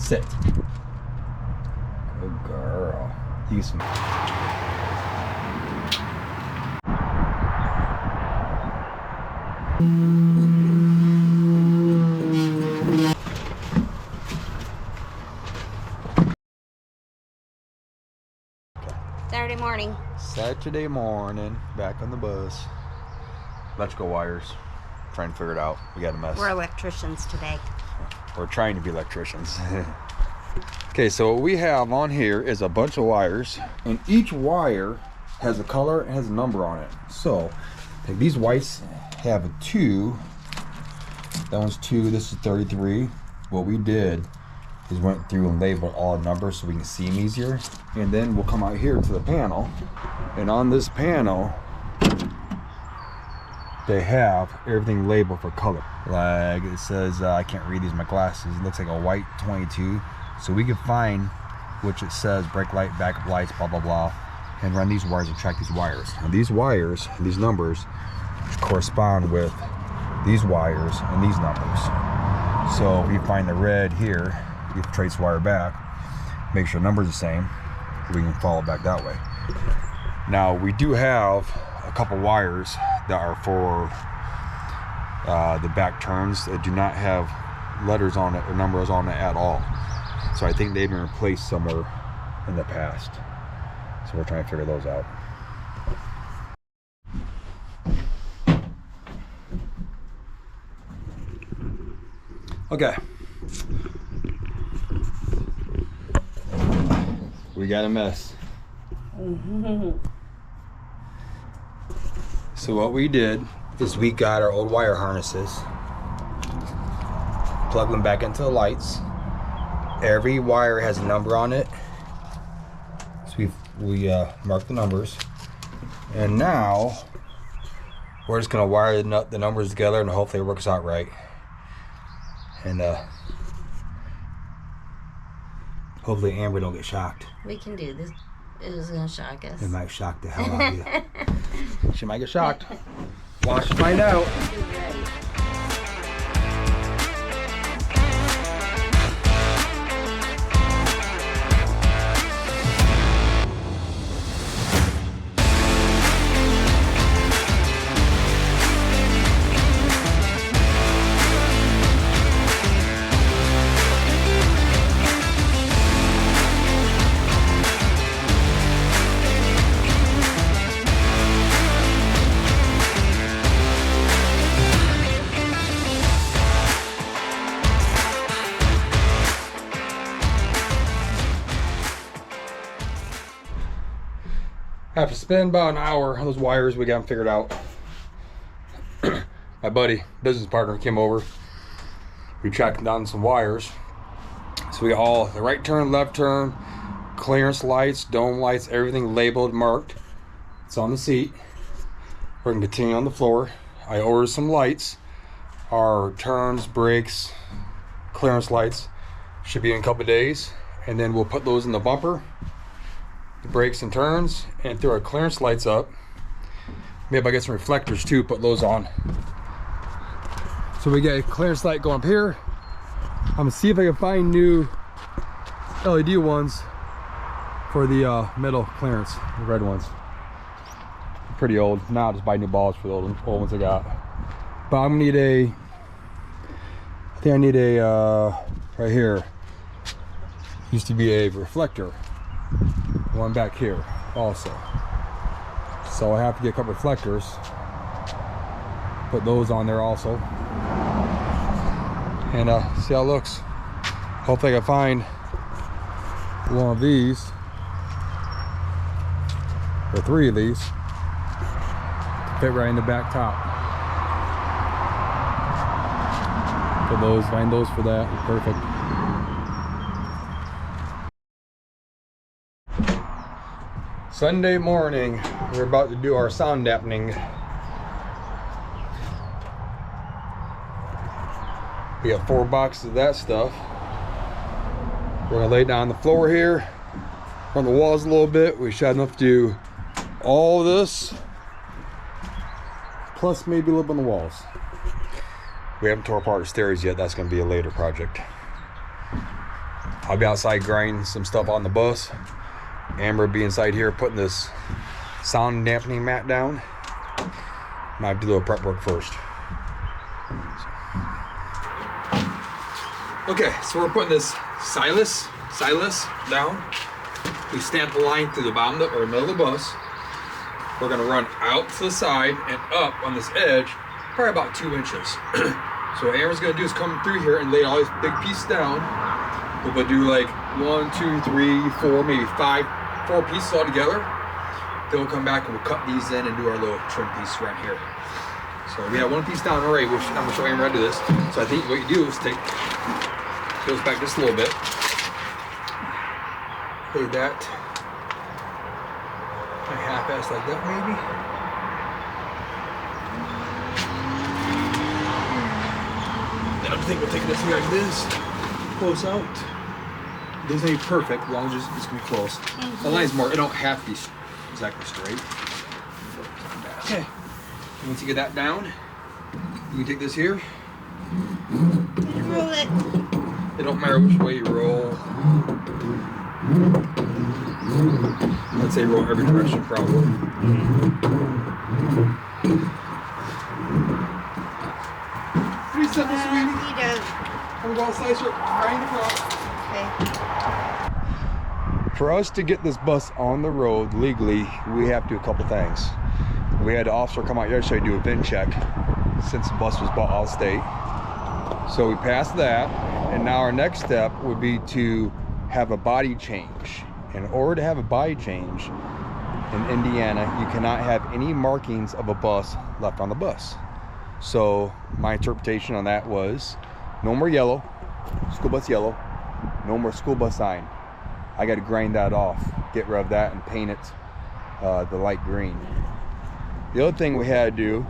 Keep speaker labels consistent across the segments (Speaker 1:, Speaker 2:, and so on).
Speaker 1: Sit. Good girl. Use some. Saturday morning, back on the bus. Electrical wires. Trying to figure it out. We got a mess.
Speaker 2: We're electricians today.
Speaker 1: We're trying to be electricians. Okay, so what we have on here is a bunch of wires, and each wire has a color and has a number on it. So, like these whites have a 2. That one's 2. This is 33. What we did is went through and labeled all the numbers so we can see them easier. And then we'll come out here to the panel, and on this panel they have everything labeled for color. Like it says, I can't read these with my glasses. It looks like a white 22. So we can find which it says brake light, backup lights, blah blah blah, and run these wires and track these wires. And these wires, these numbers, correspond with these wires and these numbers. So if you find the red here, you trace wire back, make sure the number's the same, we can follow back that way. Now we do have a couple wires that are for the back turns that do not have letters on it or numbers on it at all. So I think they've been replaced somewhere in the past. So we're trying to figure those out. Okay. We got a mess. So what we did is we got our old wire harnesses, plug them back into the lights. Every wire has a number on it, so we marked the numbers, and now we're just gonna wire the numbers together and hopefully it works out right. And hopefully Amber don't get shocked.
Speaker 2: We can do this. It was gonna shock us.
Speaker 1: It might shock the hell out of you. She might get shocked. Watch to find out. After spending about an hour on those wires, we got them figured out. My buddy, business partner, came over. We tracked down some wires. So we got all the right turn, left turn, clearance lights, dome lights, everything labeled, marked. It's on the seat. We're gonna continue on the floor. I ordered some lights. Our turns, brakes, clearance lights should be in a couple of days. And then we'll put those in the bumper, brakes and turns, and throw our clearance lights up. Maybe I get some reflectors too, put those on. So we got a clearance light going up here. I'm gonna see if I can find new LED ones for the middle clearance, the red ones. Pretty old. Now I'll just buy new bulbs for the old ones I got. But I'm gonna need I think I need a, right here, used to be a reflector. One back here also. So I have to get a couple reflectors, put those on there also, and see how it looks. Hopefully I can find one of these, or 3 of these, to fit right in the back top. Put those, find those for that, perfect. Sunday morning, we're about to do our sound dampening. We got 4 boxes of that stuff. We're gonna lay it down on the floor here, on the walls a little bit. We should have enough to do all of this, plus maybe a little bit on the walls. We haven't tore apart the stairs yet. That's gonna be a later project. I'll be outside grinding some stuff on the bus. Amber will be inside here putting this sound dampening mat down. And I have to do a little prep work first. Okay, so we're putting this silas down. We stamp the line through the bottom or middle of the bus. We're gonna run out to the side and up on this edge, probably about 2 inches. So what Amber's gonna do is come through here and lay all these big pieces down. We'll do like 1, 2, 3, 4, maybe 4 pieces all together. Then we'll come back and we'll cut these in and do our little trim piece right here. So we have 1 piece down already. I'm gonna show Amber how to do this. So I think what you do is goes back just a little bit. Lay that a half-ass like that maybe. Then I'm thinking we'll take this here like this, close out. It doesn't need perfect, as long as it's gonna be close. The line's more, it don't have to be exactly straight. Okay, and once you get that down, you can take this here.
Speaker 2: Roll it.
Speaker 1: It don't matter which way you roll. I'd say roll every direction probably. Pretty simple, sweetie. I'm gonna go outside, start grinding the front.
Speaker 2: Okay.
Speaker 1: For us to get this bus on the road legally, we have to do a couple things. We had an officer come out yesterday to do a VIN check since the bus was bought out of state. So we passed that, and now our next step would be to have a body change. In order to have a body change in Indiana, you cannot have any markings of a bus left on the bus. So my interpretation on that was no more yellow, school bus yellow, no more school bus sign. I got to grind that off, get rid of that and paint it the light green. The other thing we had to do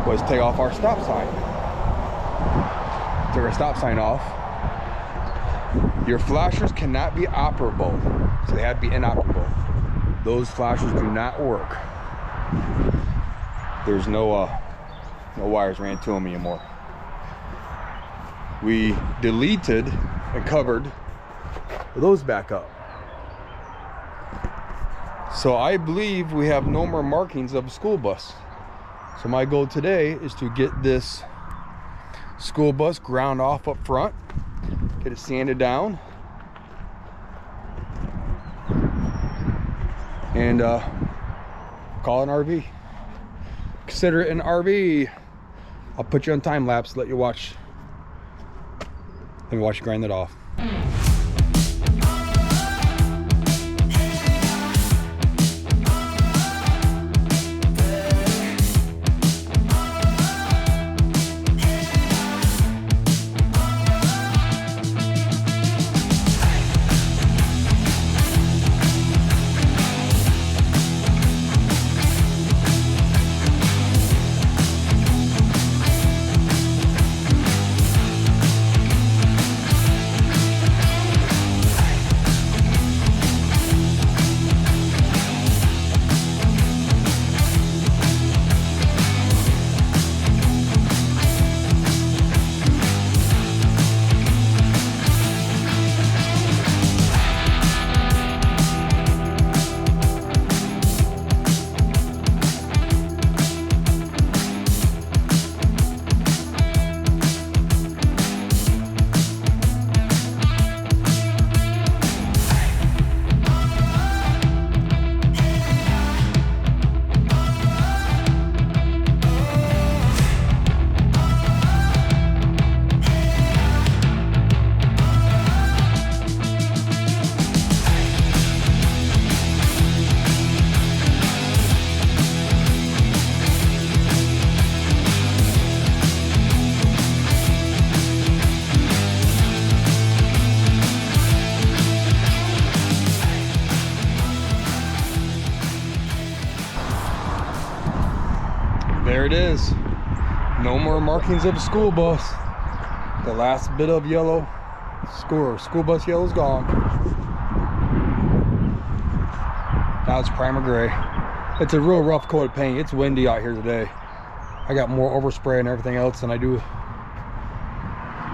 Speaker 1: was take off our stop sign. Took our stop sign off. Your flashers cannot be operable, so they have to be inoperable. Those flashers do not work. There's no wires ran to them anymore. We deleted and covered those back up. So I believe we have no more markings of a school bus. So my goal today is to get this school bus ground off up front, get it sanded down, and call it an RV. Consider it an RV. I'll put you on time lapse, let you watch. Let me watch you grind that off. There it is. No more markings of a school bus. The last bit of yellow, school bus yellow is gone. Now it's primer gray. It's a real rough coat of paint. It's windy out here today. I got more overspray and everything else than I do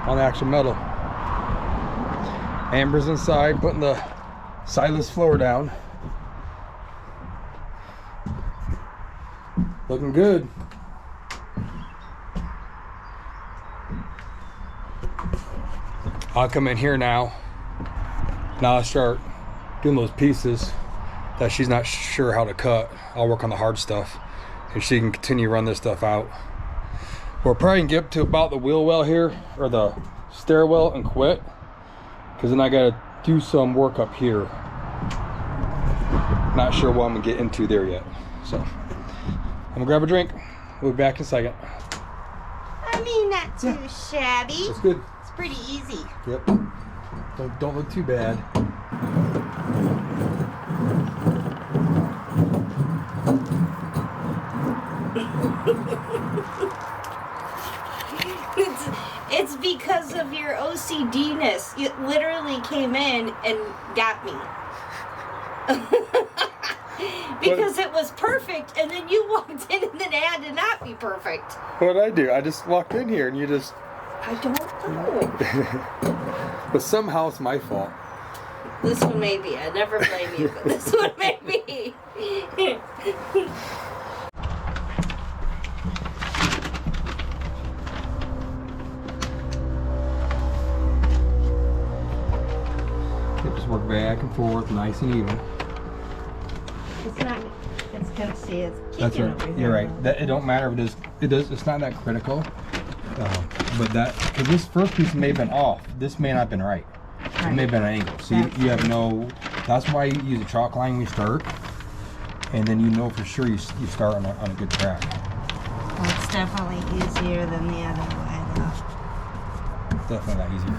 Speaker 1: on the actual metal. Amber's inside putting the sideless floor down. Looking good. I'll come in here now. Now I'll start doing those pieces that she's not sure how to cut. I'll work on the hard stuff and she can continue to run this stuff out. We'll probably get up to about the wheel well here, or the stairwell, and quit, because then I gotta do some work up here. Not sure what I'm gonna get into there yet. So I'm gonna grab a drink. We'll be back in a second.
Speaker 2: I mean, not too shabby.
Speaker 1: That's good.
Speaker 2: It's pretty easy.
Speaker 1: Yep. Don't look too bad.
Speaker 2: It's because of your OCD-ness. You literally came in and got me. Because it was perfect, and then you walked in and then it had to not be perfect.
Speaker 1: What did I do? I just walked in here and you just...
Speaker 2: I don't know.
Speaker 1: But somehow it's my fault.
Speaker 2: This one may be. I never blame you, but this one may be.
Speaker 1: Just work back and forth, nice and even.
Speaker 2: It's not. It's gonna see. It's kicking
Speaker 1: That's right.
Speaker 2: over here.
Speaker 1: You're right. That it don't matter if it is. It does. It's not that critical. But that, because this first piece may have been off. This may not have been right. It may have been an angle. So you have no. That's why you use a chalk line when you start, and then you know for sure you start on a good track.
Speaker 2: Well, it's definitely easier than the other way, though.
Speaker 1: Definitely not easier.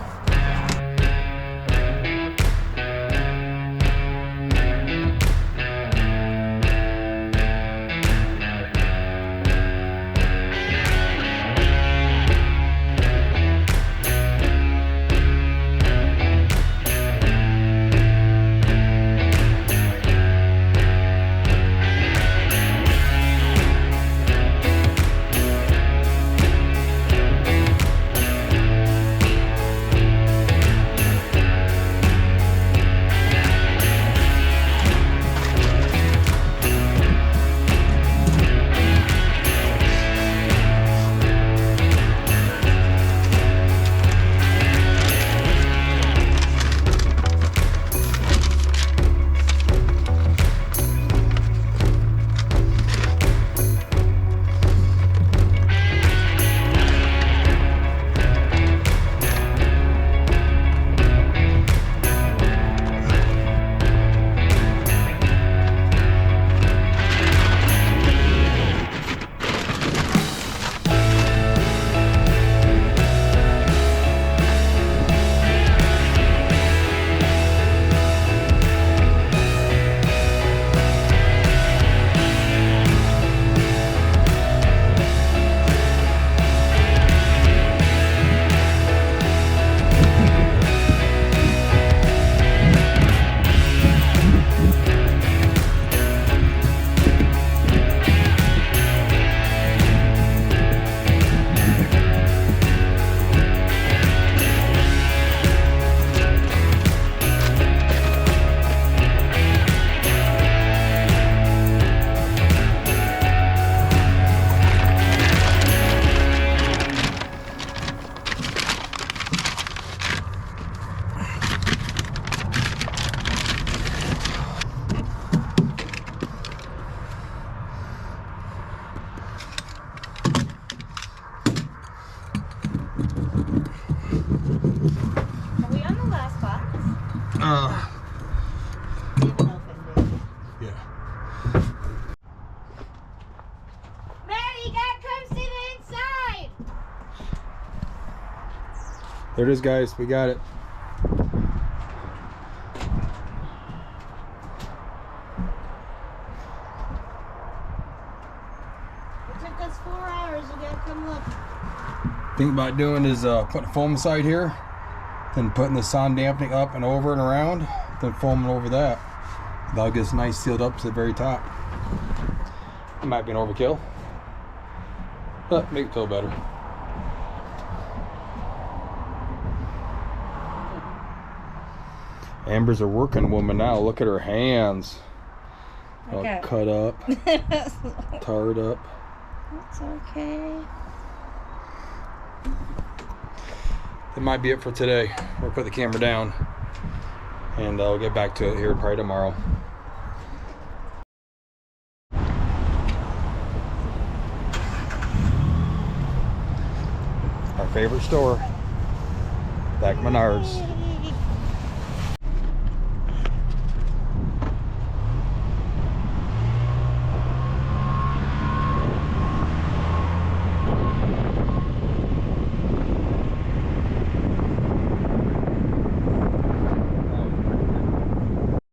Speaker 1: There it is, guys. We got it.
Speaker 2: It took us 4 hours. You gotta come look.
Speaker 1: Think about doing is putting foam inside here, then putting the sound dampening up and over and around, then foaming over that. That'll get us nice sealed up to the very top. It might be an overkill, but make it feel better. Amber's a working woman now. Look at her hands. All
Speaker 2: Okay.
Speaker 1: cut up, tarred up.
Speaker 2: It's okay.
Speaker 1: That might be it for today. We'll put the camera down. And I'll get back to it here probably tomorrow. Our favorite store, back Menards.